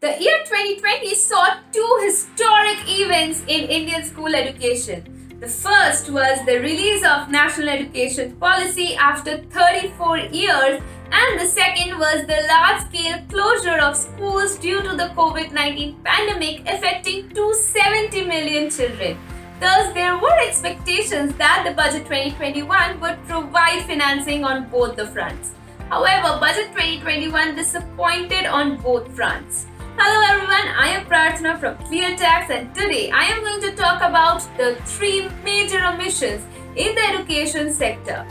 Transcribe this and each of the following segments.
The year 2020 saw two historic events in Indian school education. The first was the release of National Education Policy after 34 years, and the second was the large-scale closure of schools due to the COVID-19 pandemic affecting 270 million children. Thus, there were expectations that the Budget 2021 would provide financing on both the fronts. However, Budget 2021 disappointed on both fronts. Hello everyone, I am Prarthana from ClearTax, and today I am going to talk about the three major omissions in the education sector.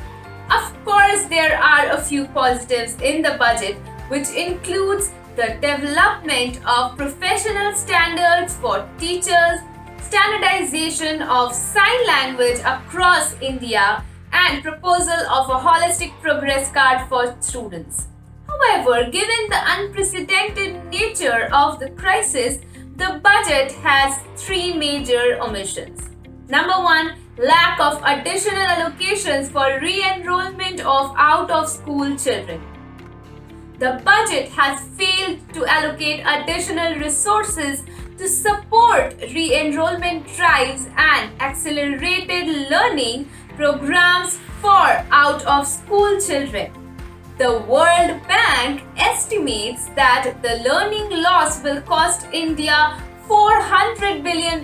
Of course, there are a few positives in the budget, which includes the development of professional standards for teachers, standardization of sign language across India, and proposal of a holistic progress card for students. However, given the unprecedented nature of the crisis, the budget has three major omissions. Number one, lack of additional allocations for re-enrollment of out-of-school children. The budget has failed to allocate additional resources to support re-enrollment drives and accelerated learning programs for out-of-school children. The World Bank estimates that the learning loss will cost India $400 billion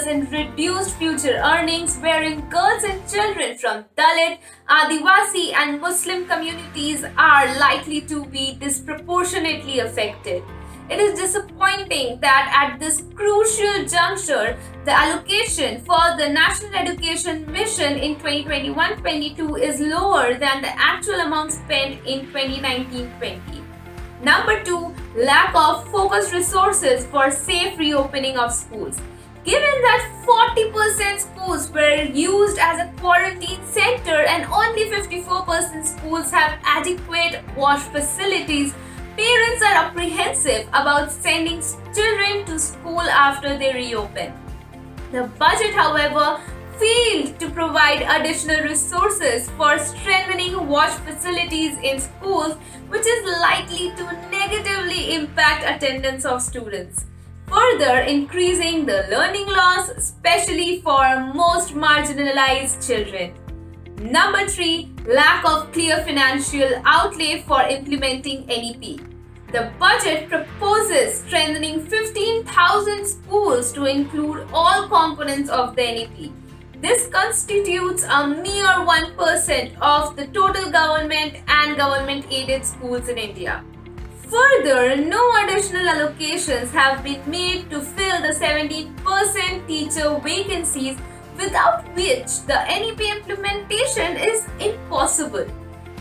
in reduced future earnings, wherein girls and children from Dalit, Adivasi, and Muslim communities are likely to be disproportionately affected. It is disappointing that at this crucial juncture, the allocation for the National Education Mission in 2021-22 is lower than the actual amount spent in 2019-20. Number two, lack of focused resources for safe reopening of schools. Given that 40% schools were used as a quarantine center and only 54% schools have adequate wash facilities, parents are apprehensive about sending children to school after they reopen. The budget, however, failed to provide additional resources for strengthening wash facilities in schools, which is likely to negatively impact attendance of students, further increasing the learning loss, especially for most marginalized children. Number three, lack of clear financial outlay for implementing NEP. The budget proposes strengthening 15,000 schools to include all components of the NEP. This constitutes a mere 1% of the total government and government-aided schools in India. Further, no additional allocations have been made to fill the 17% teacher vacancies, without which the NEP implementation is impossible.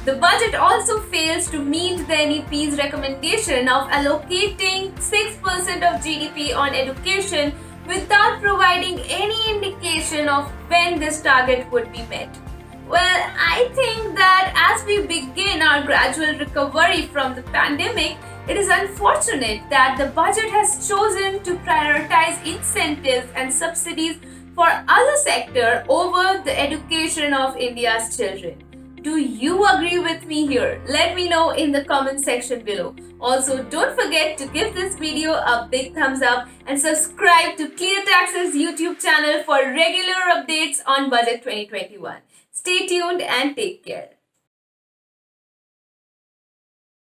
The budget also fails to meet the NEP's recommendation of allocating 6% of GDP on education without providing any indication of when this target would be met. Well, I think that as we begin our gradual recovery from the pandemic, it is unfortunate that the budget has chosen to prioritize incentives and subsidies for other sectors over the education of India's children. Do you agree with me here? Let me know in the comment section below. Also, don't forget to give this video a big thumbs up and subscribe to ClearTax's YouTube channel for regular updates on Budget 2021. Stay tuned and take care.